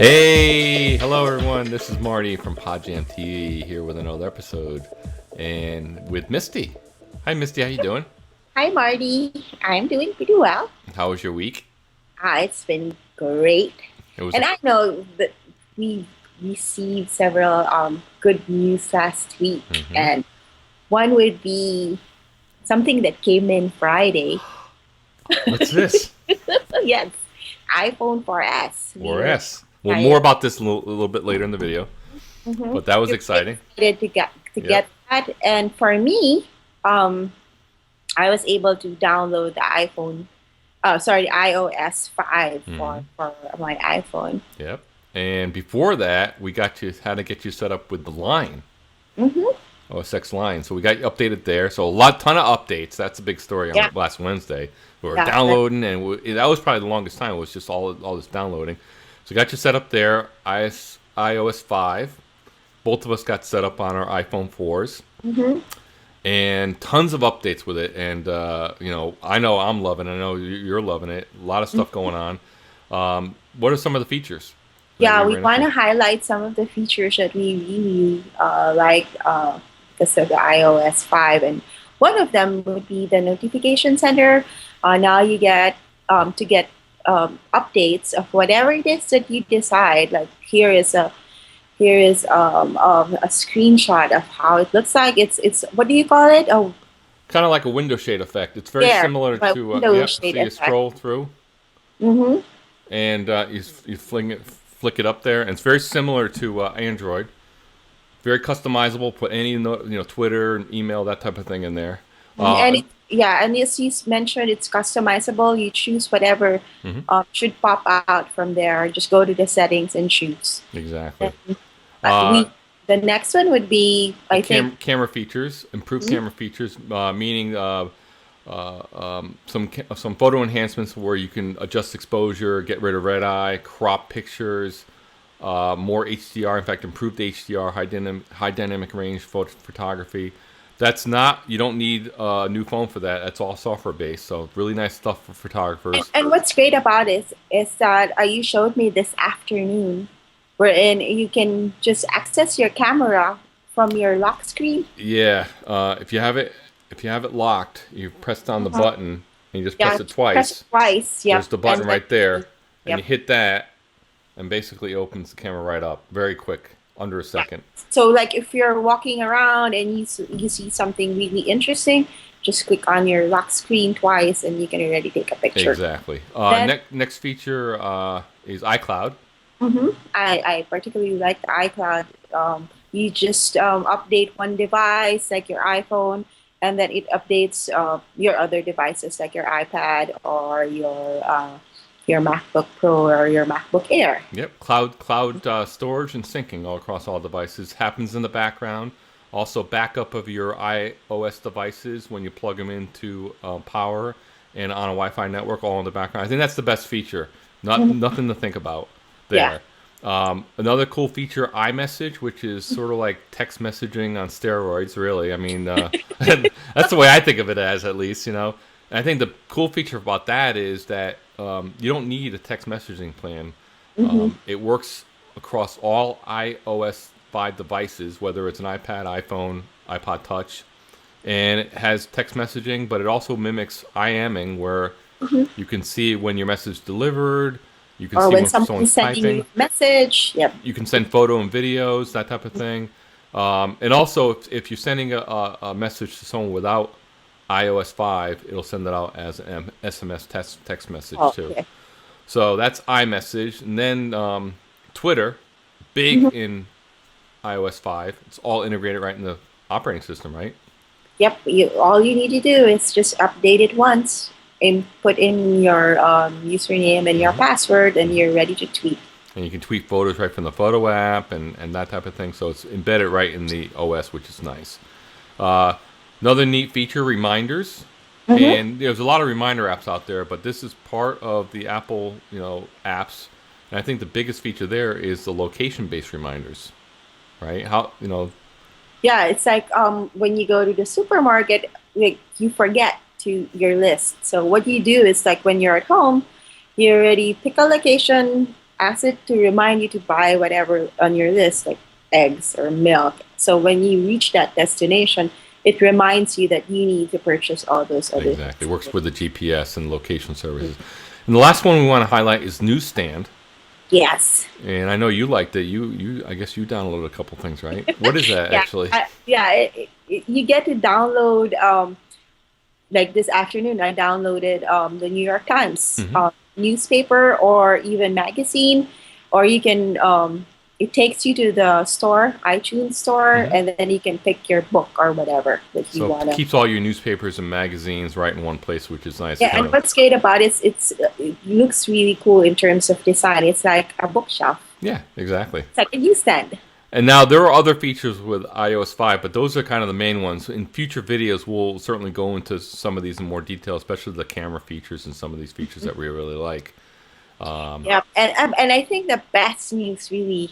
Hey, hello everyone. This is Marty from Podjam TV here with another episode, and with Misty. Hi, Misty. How you doing? Hi, Marty. I'm doing pretty well. How was your week? It's been great. It was. And I know that we received several good news last week. Mm-hmm. And one would be something that came in Friday. What's this? Yes, iPhone 4S. Or S. Well, I, more about this a little bit later in the video, mhm. but that was We're exciting. excited to get Yep. that. And for me, um, I was able to download the iOS 5 Mm-hmm. for my iPhone. Yep. And before that, we got you had to get you set up with the line, Mm-hmm. OS X line. So we got you updated there. So ton of updates. That's a big story on Yeah, last Wednesday. We were yeah. downloading, and that was probably the longest time. It was just all this downloading. So got you set up there. iOS 5. Both of us got set up on our iPhone 4s, Mm-hmm. and tons of updates with it. And I know I'm loving it. I know you're loving it. A lot of stuff going on. What are some of the features that Yeah, you we ran want into? to highlight some of the features that we really like because of the iOS 5. And one of them would be the notification center. Now you get to get updates of whatever it is that you decide. Like here is a screenshot of how it looks like. It's what do you call it? Oh, Kind of like a window shade effect. It's very there, similar my to window yep. So shade you effect. scroll through Mm-hmm. and you flick it up there, and it's very similar to Android. Very customizable. Put any Twitter, email, that type of thing in there. And yeah, and as you mentioned, it's customizable. You choose whatever Mhm. should pop out from there. Just go to the settings and choose. Exactly. And Uh, we the next one would be, the I think. camera features, improved Mhm. camera features, meaning some photo enhancements where you can adjust exposure, get rid of red eye, crop pictures, more HDR. In fact, improved HDR, high dynamic range photography. That's not. You don't need a new phone for that. That's all software based. So really nice stuff for And, photographers. and what's great about it is that you showed me this afternoon, wherein you can just access your camera from your lock screen. Yeah. If you have it locked, you press down the Uh-huh. button and you just Yeah, press it just press it twice. twice. There's Yep, the button and then right there, and you yep. hit that, and basically opens the camera right up, very quick, under a Yeah. second. So, like, if you're walking around and you see something really interesting, just click on your lock screen twice, and you can already take a picture. Exactly. Then, Next feature is iCloud. I particularly like the iCloud. You just update one device, like your iPhone, and then it updates your other devices, like your iPad or your MacBook Pro or your MacBook Air. Yep, cloud storage and syncing all across all devices happens in the background. Also, backup of your iOS devices when you plug them into power and on a Wi-Fi network, all in the background. I think that's the best feature. Mhm. Nothing to think about Yeah. there. Another cool feature, iMessage, which is sort of like text messaging on steroids. Really, I mean, that's the way I think of it as, at least, you know. And I think the cool feature about that is that you don't need a text messaging plan. Hmm. It works across all iOS 5 devices, whether it's an iPad, iPhone, iPod Touch, and it has text messaging, but it also mimics IMing, where Hmm. you can see when your message is delivered, you can Or see when when someone's someone's sending you typing, a message. Yep. you can send photo and videos, that type of thing. And also, if you're sending a message to someone without iOS 5, it'll send it out as an SMS text message too. Okay. So that's iMessage. And then Twitter, big Mhm. in iOS 5. It's all integrated right in the operating system, right? Yep. All you need to do is just update it once and put in your username and your Hmm. password, and you're ready to tweet. And you can tweet photos right from the photo app and that type of thing. So it's embedded right in the OS, which is nice. Uh, Another neat feature, reminders. Hmm. And there's a lot of reminder apps out there, but this is part of the Apple, apps. And I think the biggest feature there is the location-based reminders, right? Yeah, it's like when you go to the supermarket, like you forget to your list. So what you do is like when you're at home, you already pick a location, ask it to remind you to buy whatever on your list, like eggs or milk. So when you reach that destination, it reminds you that you need to purchase all those other Exactly. It things. works with the GPS and location services. And the last one we want to highlight is Newsstand. Yes. And I know you liked it. I guess you downloaded a couple things, right? What is that Yeah. actually? You get to download like this afternoon I downloaded the New York Times Hmm. newspaper or even magazine, or you can it takes you to the store, iTunes store, Hmm. and then you can pick your book or whatever that you So it wanna. keeps all your newspapers and magazines right in one place, which is nice. Yeah, Kind and of, what's great about it looks really cool in terms of design. It's like a bookshelf. yeah, exactly. It's like a newsstand. And now there are other features with iOS 5, but those are kind of the main ones. In future videos, we'll certainly go into some of these in more detail, especially the camera features and some of these features that we really like. Yeah, and I think the best news really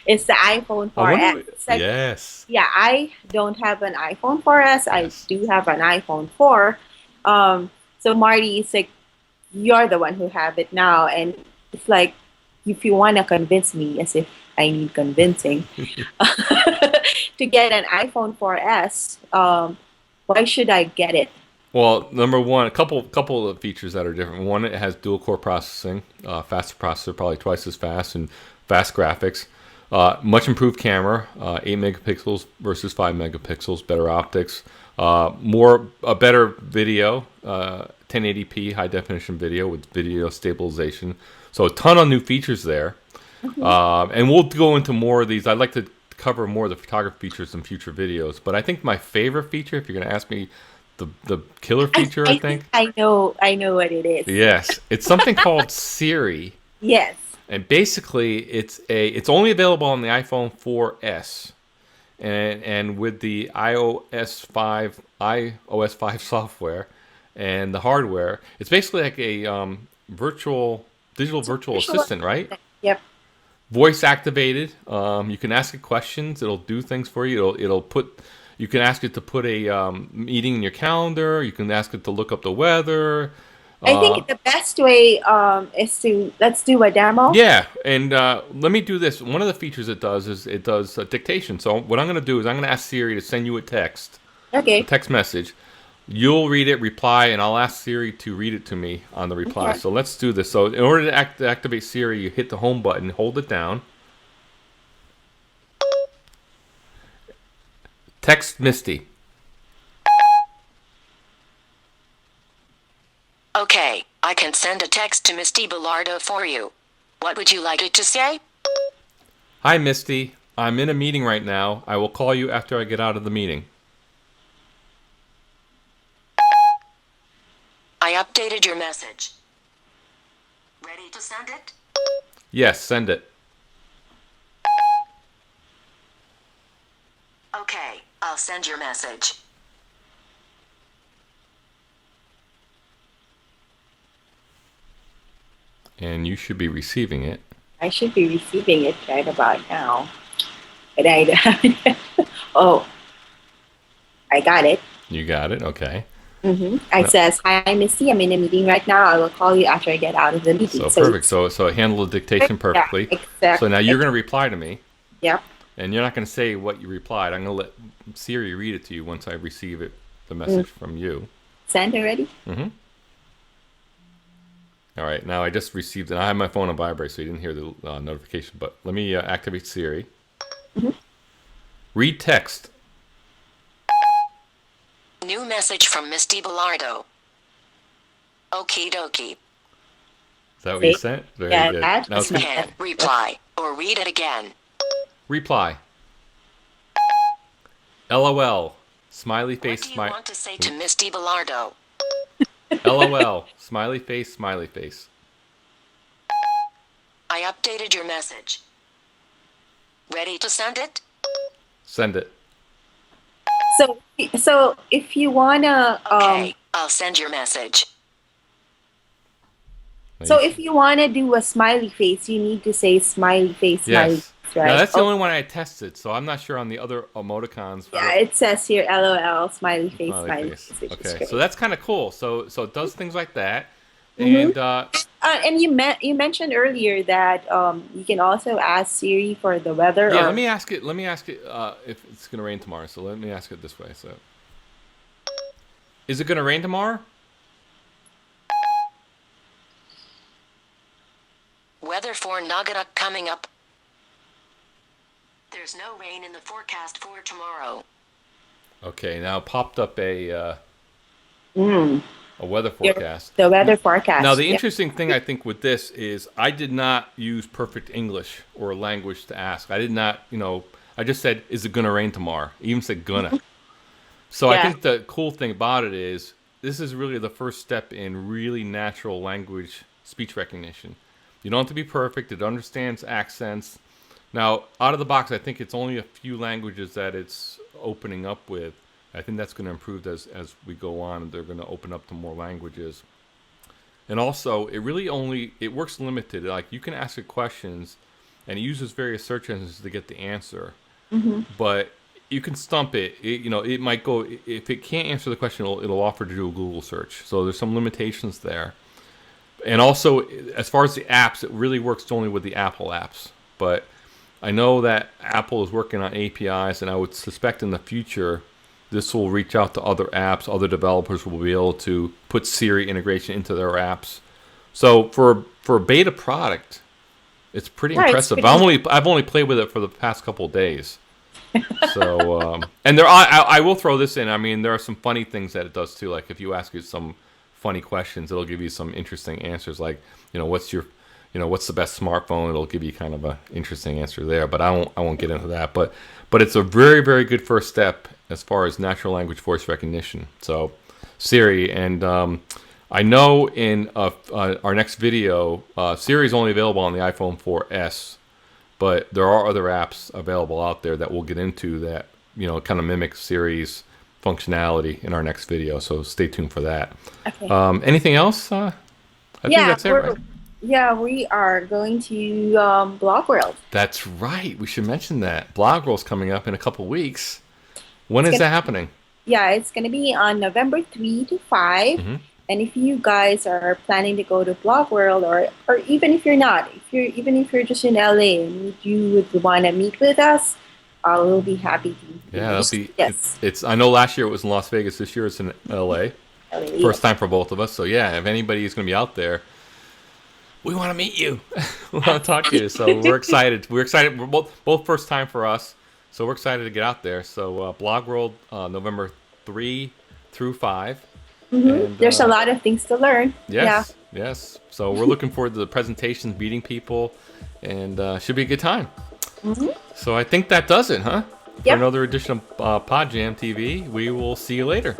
is the iPhone I wonder. 4S. It's like, Yes, yeah, I don't have an iPhone 4S. I yes. do have an iPhone 4. So Marty, it's like you're the one who have it now, and it's like if you want to convince me, as if I need convincing, to get an iPhone 4S, why should I get it? Well, number one, a couple of features that are different. One, it has dual core processing, faster processor, probably twice as fast, and fast graphics. Much improved camera, 8 megapixels versus 5 megapixels, better optics, a better video, 1080p high definition video with video stabilization. So a ton of new features there, Mhm. and we'll go into more of these. I'd like to cover more of the photography features in future videos, but I think my favorite feature, if you're going to ask me, the killer feature, I I think think. I know what it is. Yes, it's something called Siri, Yes. and basically it's only available on the iPhone 4S, and with the iOS 5 software and the hardware, it's basically like a digital It's a virtual visual assistant, right? assistant. Yep. Voice activated. You can ask it questions. It'll do things for you. It'll put. You can ask it to put a meeting in your calendar. You can ask it to look up the weather. I Uh, think the best way is to let's do a demo. yeah, and let me do this. One of the features it does is it does dictation. So what I'm going to do is I'm going to ask Siri to send you a Okay. text message. You'll read it, reply, and I'll ask Siri to read it to me on the reply. Okay. So let's do this. So in order to activate Siri, you hit the home button, hold it down. Text Misty. Okay, I can send a text to Misty Bellardo for you. What would you like it to say? Hi, Misty. I'm in a meeting right now. I will call you after I get out of the meeting. I updated your message. Ready to send it? Yes, send it. Okay, I'll send your message. And you should be receiving it. I should be receiving it right about now. But I oh, I got it. You got it? Okay. It says, "Hi, Misty. I'm in a meeting right now. I will call you after I get out of the meeting." So So perfect. it's So it handled the dictation yeah, perfectly. So now exactly. you're going to reply to me, Yep. and you're not going to say what you replied. I'm going to let Siri read it to you once I receive the message from you. Send already. Mm-hmm. All right. Now I just received it. I have my phone on vibrate, so you didn't hear the notification. But let me activate Siri. Mhm. Read text. New message from Misty Bellardo. Okie dokie. Is that what you See? sent? Very Yeah, good. that Now was it's Can reply or read it again. reply. LOL. Smiley What face. do you want to say to Misty Bellardo? LOL. Smiley face. Smiley face. I updated your message. Ready to send it? Send it. So if you wanna Okay, I'll send your message. so if you wanna do a smiley face, you need to say smiley face, smiley Yes. face, Now right? that's the Oh, only one I tested, so I'm not sure on the other emoticons. yeah, it says here, LOL, smiley face, Smiley smiley face. face, which is Okay, great. so that's kind of cool. So it does things like that, Mhm. and And you mentioned earlier that you can also ask Siri for the weather. Yeah, Or let me ask it. Let me ask it if it's gonna rain tomorrow. So let me ask it this way. So, is it gonna rain tomorrow? Weather for Nagana coming up. There's no rain in the forecast for tomorrow. Okay, now it popped up Mm, a weather your, forecast. the weather Now, forecast. the Yeah. interesting thing I think with this is I did not use perfect English or language to ask. I did not, I just said, "Is it gonna rain tomorrow?" I even said "gonna." So I Yeah. think the cool thing about it is this is really the first step in really natural language speech recognition. You don't have to be perfect. It understands accents. Now, out of the box, I think it's only a few languages that it's opening up with. I think that's going to improve as we go on. They're going to open up to more languages. And also, it works limited. Like you can ask it questions, and it uses various search engines to get the answer. Hmm. But you can stump it. It might go if it can't answer the question. It'll offer to do a Google search. So there's some limitations there. And also, as far as the apps, it really works only with the Apple apps. But I know that Apple is working on APIs, and I would suspect in the future this will reach out to other apps. Other developers will be able to put Siri integration into their apps. So for a beta product, it's pretty Yeah, it's impressive. pretty. I've only played with it for the past couple of days. So and I will throw this in. I mean, there are some funny things that it does too. Like if you ask it some funny questions, it'll give you some interesting answers. Like what's the best smartphone? It'll give you kind of a interesting answer there. But I won't get into that. But it's a very very good first step as far as natural language voice recognition. So Siri and I know in our next video, Siri is only available on the iPhone 4S. But there are other apps available out there that we'll get into that, kind of mimic Siri's functionality in our next video. So stay tuned for that. Okay. Anything else? I think Yeah, that's it, right? we are going to Blog World. That's right. We should mention that. Blog Roll's coming up in a couple weeks. When It's is gonna, that happening? yeah, it's gonna be on November 3 to 5. Hmm. And if you guys are planning to go to Blog World, or even if you're not, if you're just in LA and you would want to meet with us, we'll be happy to. Yeah, that'll be. Yes. It's. I know last year it was in Las Vegas. This year it's in LA. LA, First yes. time for both of us. So yeah, if anybody is going to be out there, we want to meet you. We want to talk to you. So we're excited. We're excited. We're both first time for us. So we're excited to get out there. So Blog World, November 3 through 5. And, There's a lot of things to learn. Yes, yes. So we're looking forward to the presentations, meeting people, and should be a good time. Mm-hmm. So I think that does it, huh? For Yep. another edition of Pod Jam TV. We will see you later.